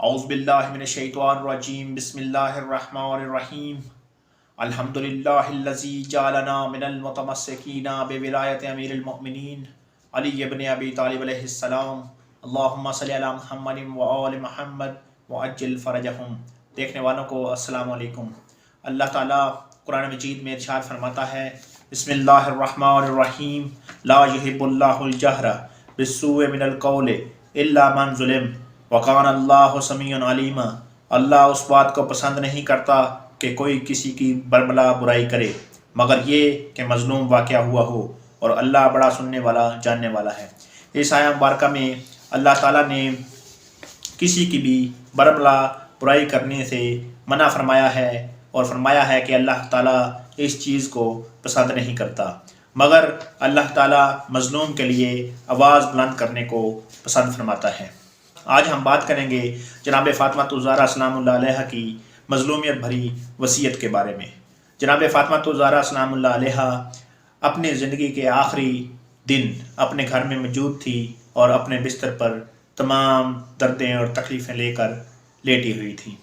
اعوذ باللہ من الشیطان الرجیم بسم اللہ الرحمن الرحیم الحمدللہ الذی جعلنا من المتمسکین بولایت امیر المؤمنین علی ابن ابی طالب علیہ السلام اللہم صلی علی محمد وآل محمد وعجل فرجہم۔ دیکھنے والوں کو السلام علیکم۔ اللہ تعالیٰ قرآن مجید میں ارشاد فرماتا ہے بسم اللہ الرحمن الرحیم لا یحب اللہ الجہر بالسوء من القول الا من ظلم وقان اللہ سمیع علیم۔ اللہ اس بات کو پسند نہیں کرتا کہ کوئی کسی کی بربلا برائی کرے مگر یہ کہ مظلوم واقعہ ہوا ہو، اور اللہ بڑا سننے والا جاننے والا ہے۔ اس آیہ مبارکہ میں اللہ تعالیٰ نے کسی کی بھی بربلا برائی کرنے سے منع فرمایا ہے، اور فرمایا ہے کہ اللہ تعالیٰ اس چیز کو پسند نہیں کرتا، مگر اللہ تعالیٰ مظلوم کے لیے آواز بلند کرنے کو پسند فرماتا ہے۔ آج ہم بات کریں گے جناب فاطمہ الزہرا سلام اللہ علیہ کی مظلومیت بھری وصیت کے بارے میں۔ جناب فاطمہ الزہرا سلام اللہ علیہ اپنے زندگی کے آخری دن اپنے گھر میں موجود تھی اور اپنے بستر پر تمام دردیں اور تکلیفیں لے کر لیٹی ہوئی تھی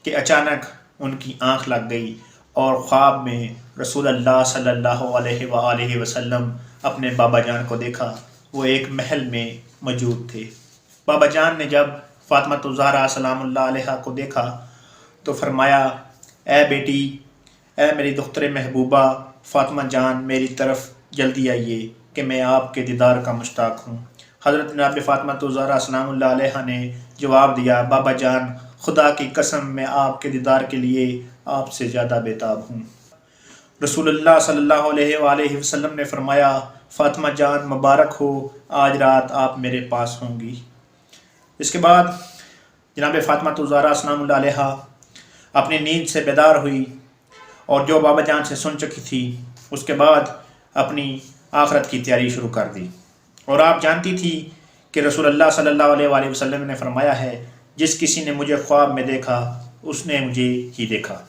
کہ اچانک ان کی آنکھ لگ گئی اور خواب میں رسول اللہ صلی اللہ علیہ وآلہ وسلم اپنے بابا جان کو دیکھا۔ وہ ایک محل میں موجود تھے۔ بابا جان نے جب فاطمہ الزہرا سلام اللہ علیہ کو دیکھا تو فرمایا، اے بیٹی، اے میری دختر محبوبہ فاطمہ جان، میری طرف جلدی آئیے کہ میں آپ کے دیدار کا مشتاق ہوں۔ حضرت جناب فاطمہ الزہرا سلام اللہ علیہ نے جواب دیا، بابا جان، خدا کی قسم میں آپ کے دیدار کے لیے آپ سے زیادہ بیتاب ہوں۔ رسول اللہ صلی اللہ علیہ وآلہ وسلم نے فرمایا، فاطمہ جان مبارک ہو، آج رات آپ میرے پاس ہوں گی۔ اس کے بعد جناب فاطمہ الزہرا سلام اللہ علیہ اپنی نیند سے بیدار ہوئی اور جو بابا جان سے سن چکی تھی اس کے بعد اپنی آخرت کی تیاری شروع کر دی، اور آپ جانتی تھی کہ رسول اللہ صلی اللہ علیہ وآلہ وسلم نے فرمایا ہے، جس کسی نے مجھے خواب میں دیکھا اس نے مجھے ہی دیکھا۔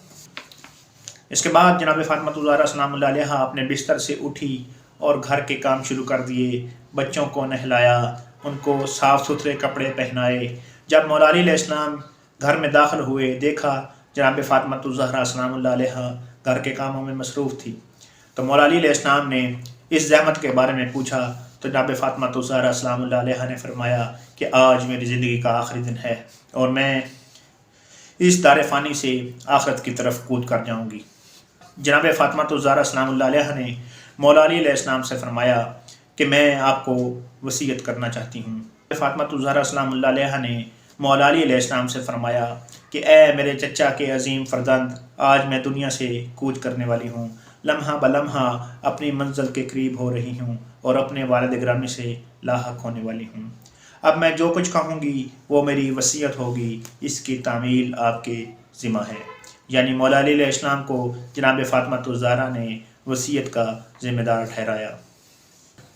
اس کے بعد جناب فاطمہ الزہرا سلام اللہ علیہ اپنے بستر سے اٹھی اور گھر کے کام شروع کر دیے، بچوں کو نہلایا، ان کو صاف ستھرے کپڑے پہنائے۔ جب مولا علی علیہ السلام گھر میں داخل ہوئے، دیکھا جناب فاطمہ الزہرا سلام اللہ علیہ گھر کے کاموں میں مصروف تھی، تو مولا علی علیہ السلام نے اس زحمت کے بارے میں پوچھا تو جناب فاطمہ الزہرا سلام اللہ علیہ نے فرمایا کہ آج میری زندگی کا آخری دن ہے اور میں اس دار فانی سے آخرت کی طرف کود کر جاؤں گی۔ جناب فاطمہ الزہرا سلام اللہ علیہ نے مولا علی علیہ السلام سے فرمایا کہ میں آپ کو وصیت کرنا چاہتی ہوں۔ فاطمہ الزہرا سلام اللہ علیہ نے مولا علی علیہ السلام سے فرمایا کہ اے میرے چچا کے عظیم فرزند، آج میں دنیا سے کوچ کرنے والی ہوں، لمحہ بلمحہ اپنی منزل کے قریب ہو رہی ہوں اور اپنے والد گرامی سے لاحق ہونے والی ہوں۔ اب میں جو کچھ کہوں گی وہ میری وصیت ہوگی، اس کی تعمیل آپ کے ذمہ ہے۔ یعنی مولا علی علیہ السلام کو جناب فاطمہ الزہرا نے وصیت کا ذمہ دار ٹھہرایا۔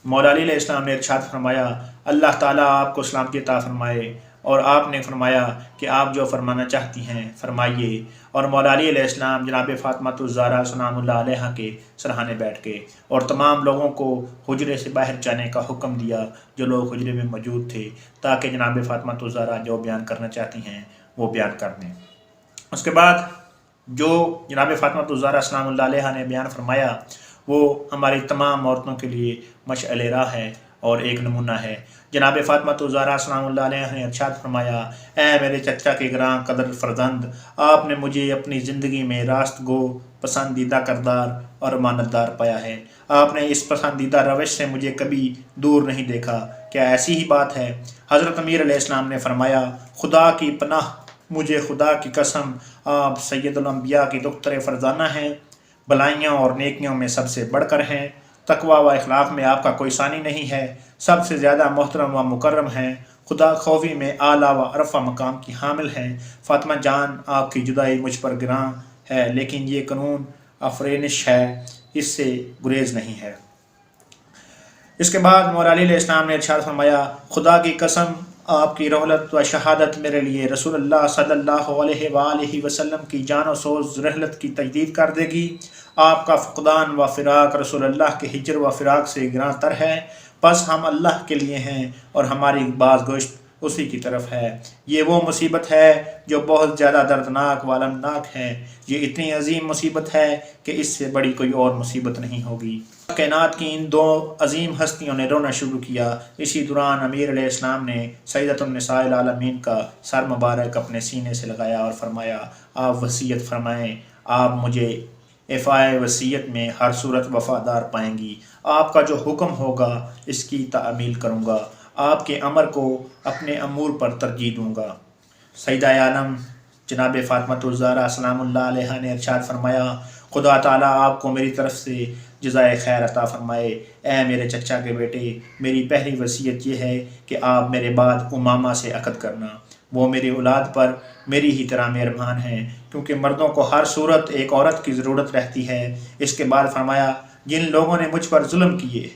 مولا علی علیہ السلام نے ارشاد فرمایا، اللہ تعالیٰ آپ کو سلامتی عطا فرمائے، اور آپ نے فرمایا کہ آپ جو فرمانا چاہتی ہیں فرمائیے۔ اور مولا علی علیہ السلام جناب فاطمہ الزہرا سلام اللہ علیہ کے سرہانے بیٹھ گئے اور تمام لوگوں کو حجرے سے باہر جانے کا حکم دیا جو لوگ حجرے میں موجود تھے، تاکہ جناب فاطمہ الزہرا جو بیان کرنا چاہتی ہیں وہ بیان کر دیں۔ اس کے بعد جو جناب فاطمہ الزہرا سلام اللہ علیہ نے بیان فرمایا وہ ہماری تمام عورتوں کے لیے مشعل راہ ہے اور ایک نمونہ ہے۔ جناب فاطمہ الزہرا سلام اللہ علیہ نے ارشاد فرمایا، اے میرے چچا کے گراں قدر فرزند، آپ نے مجھے اپنی زندگی میں راست گو، پسندیدہ کردار اور امانتدار پایا ہے۔ آپ نے اس پسندیدہ روش سے مجھے کبھی دور نہیں دیکھا۔ کیا ایسی ہی بات ہے؟ حضرت امیر علیہ السلام نے فرمایا، خدا کی پناہ، مجھے خدا کی قسم، آپ سید الانبیاء کی دختر فرزانہ ہیں، بلائیوں اور نیکیوں میں سب سے بڑھ کر ہیں، تقوی و اخلاق میں آپ کا کوئی ثانی نہیں ہے، سب سے زیادہ محترم و مکرم ہیں، خدا خوفی میں اعلیٰ و عرفہ مقام کی حامل ہیں۔ فاطمہ جان، آپ کی جدائی مجھ پر گراں ہے، لیکن یہ قانون آفرینش ہے، اس سے گریز نہیں ہے۔ اس کے بعد مولا علی علیہ السلام نے ارشاد فرمایا، خدا کی قسم، آپ کی رحلت و شہادت میرے لیے رسول اللہ صلی اللہ علیہ وآلہ وسلم کی جان و سوز رحلت کی تجدید کر دے گی۔ آپ کا فقدان و فراق رسول اللہ کے ہجر و فراق سے گراں تر ہے، بس ہم اللہ کے لیے ہیں اور ہماری باز گوشت اسی کی طرف ہے۔ یہ وہ مصیبت ہے جو بہت زیادہ دردناک و المناک ہے، یہ اتنی عظیم مصیبت ہے کہ اس سے بڑی کوئی اور مصیبت نہیں ہوگی۔ کائنات کی ان دو عظیم ہستیوں نے رونا شروع کیا۔ اسی دوران امیر علیہ السلام نے سیدۃ النساء العالمین کا سر مبارک اپنے سینے سے لگایا اور فرمایا، آپ وصیت فرمائیں، آپ مجھے افائے وصیت میں ہر صورت وفادار پائیں گی، آپ کا جو حکم ہوگا اس کی تعمیل کروں گا، آپ کے امر کو اپنے امور پر ترجیح دوں گا۔ سیدہ عالم جناب فاطمہ الزہرا سلام اللہ علیہا نے ارشاد فرمایا، خدا تعالیٰ آپ کو میری طرف سے جزائے خیر عطا فرمائے۔ اے میرے چچا کے بیٹے، میری پہلی وصیت یہ ہے کہ آپ میرے بعد امامہ سے عقد کرنا، وہ میری اولاد پر میری ہی طرح مہربان ہیں، کیونکہ مردوں کو ہر صورت ایک عورت کی ضرورت رہتی ہے۔ اس کے بعد فرمایا، جن لوگوں نے مجھ پر ظلم کیے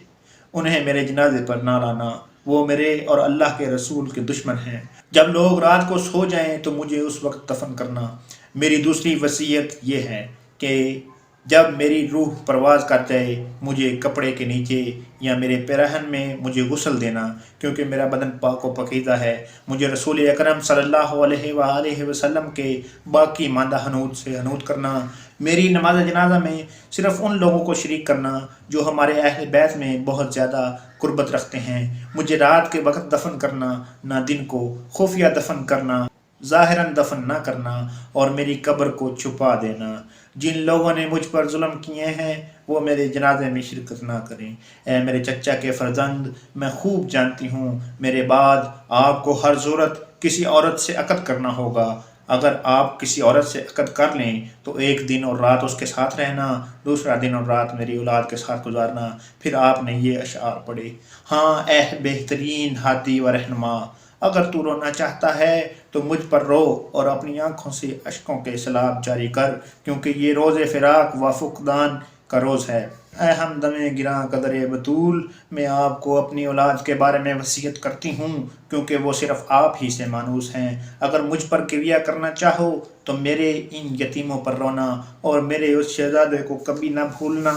انہیں میرے جنازے پر نہ لانا، وہ میرے اور اللہ کے رسول کے دشمن ہیں۔ جب لوگ رات کو سو جائیں تو مجھے اس وقت دفن کرنا۔ میری دوسری وصیت یہ ہے کہ جب میری روح پرواز کر جائے مجھے کپڑے کے نیچے یا میرے پیراہن میں مجھے غسل دینا، کیونکہ میرا بدن پاک و پاکیزہ ہے۔ مجھے رسول اکرم صلی اللہ علیہ وآلہ وسلم کے باقی ماندہ حنوط سے حنوط کرنا، میری نماز جنازہ میں صرف ان لوگوں کو شریک کرنا جو ہمارے اہل بیت میں بہت زیادہ قربت رکھتے ہیں، مجھے رات کے وقت دفن کرنا، نہ دن کو، خفیہ دفن کرنا، ظاہراً دفن نہ کرنا، اور میری قبر کو چھپا دینا۔ جن لوگوں نے مجھ پر ظلم کیے ہیں وہ میرے جنازے میں شرکت نہ کریں۔ اے میرے چچا کے فرزند، میں خوب جانتی ہوں میرے بعد آپ کو ہر صورت کسی عورت سے عقد کرنا ہوگا۔ اگر آپ کسی عورت سے عقد کر لیں تو ایک دن اور رات اس کے ساتھ رہنا، دوسرا دن اور رات میری اولاد کے ساتھ گزارنا۔ پھر آپ نے یہ اشعار پڑھے، ہاں اے بہترین ہادی و رہنما، اگر تو رونا چاہتا ہے تو مجھ پر رو اور اپنی آنکھوں سے اشکوں کے سیلاب جاری کر، کیونکہ یہ روز فراق و فقدان کا روز ہے۔ اے ہمدم گراں قدر بطول، میں آپ کو اپنی اولاد کے بارے میں وصیت کرتی ہوں، کیونکہ وہ صرف آپ ہی سے مانوس ہیں۔ اگر مجھ پر کریا کرنا چاہو تو میرے ان یتیموں پر رونا اور میرے اس شہزادے کو کبھی نہ بھولنا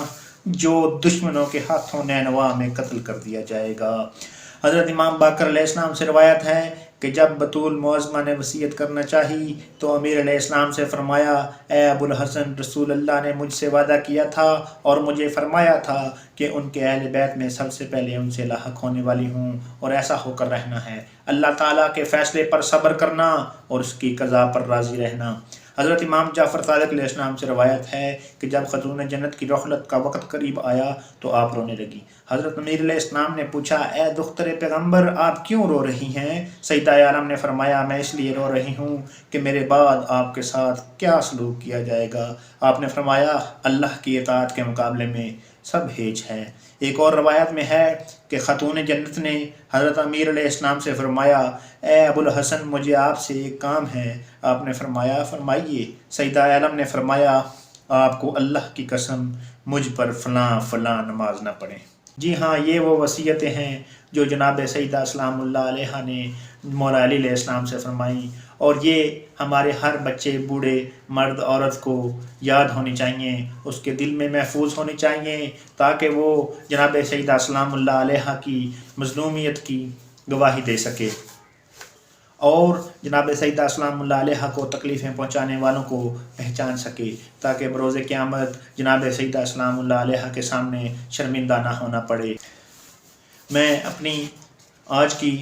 جو دشمنوں کے ہاتھوں نینوا میں قتل کر دیا جائے گا۔ حضرت امام باقر علیہ السلام سے روایت ہے کہ جب بطول معظمہ نے وصیت کرنا چاہی تو امیر علیہ السلام سے فرمایا، اے ابو الحسن، رسول اللہ نے مجھ سے وعدہ کیا تھا اور مجھے فرمایا تھا کہ ان کے اہل بیت میں سب سے پہلے ان سے لاحق ہونے والی ہوں، اور ایسا ہو کر رہنا ہے۔ اللہ تعالیٰ کے فیصلے پر صبر کرنا اور اس کی قضا پر راضی رہنا۔ حضرت امام جعفر صادق علیہ السلام سے روایت ہے کہ جب خاتون جنت کی رحلت کا وقت قریب آیا تو آپ رونے لگی۔ حضرت امیر علیہ السلام نے پوچھا، اے دختر پیغمبر، آپ کیوں رو رہی ہیں؟ سیدہ عالم نے فرمایا، میں اس لیے رو رہی ہوں کہ میرے بعد آپ کے ساتھ کیا سلوک کیا جائے گا۔ آپ نے فرمایا، اللہ کی اطاعت کے مقابلے میں سب ہیچ ہے۔ ایک اور روایت میں ہے کہ خاتون جنت نے حضرت امیر علیہ السلام سے فرمایا، اے ابو الحسن، مجھے آپ سے ایک کام ہے۔ آپ نے فرمایا، فرمائیے۔ سیدہ عالم نے فرمایا، آپ کو اللہ کی قسم مجھ پر فلاں فلاں نماز نہ پڑھیں۔ جی ہاں، یہ وہ وصیتیں ہیں جو جناب سیدہ سلام اللہ علیہ نے مولا علی علیہ السلام سے فرمائیں، اور یہ ہمارے ہر بچے، بوڑھے، مرد، عورت کو یاد ہونی چاہیے، اس کے دل میں محفوظ ہونی چاہیے، تاکہ وہ جناب سیدہ سلام اللہ علیہ کی مظلومیت کی گواہی دے سکے اور جناب سیدہ سلام اللہ علیہ کو تکلیفیں پہنچانے والوں کو پہچان سکے، تاکہ بروز قیامت جناب سیدہ سلام اللہ علیہ کے سامنے شرمندہ نہ ہونا پڑے۔ میں اپنی آج کی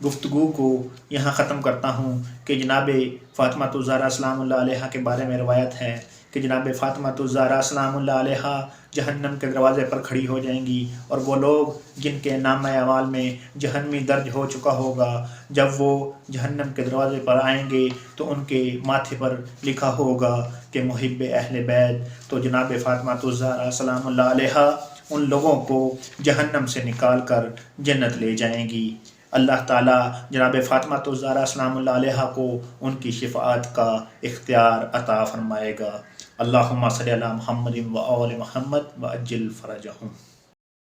گفتگو کو یہاں ختم کرتا ہوں کہ جناب فاطمہ الزہرا سلام اللہ علیہ کے بارے میں روایت ہے کہ جناب فاطمہ الزہرا سلام اللہ علیہ جہنم کے دروازے پر کھڑی ہو جائیں گی، اور وہ لوگ جن کے نامہ اعمال میں جہنمی درج ہو چکا ہوگا، جب وہ جہنم کے دروازے پر آئیں گے تو ان کے ماتھے پر لکھا ہوگا کہ محب اہل بیت، تو جناب فاطمہ الزہرا سلام اللہ علیہ ان لوگوں کو جہنم سے نکال کر جنت لے جائیں گی۔ اللہ تعالیٰ جناب فاطمہ الزہرا سلام اللہ علیہ کو ان کی شفاعت کا اختیار عطا فرمائے گا۔ اللہم صلی علی محمد و آل محمد وعجل فرجہم۔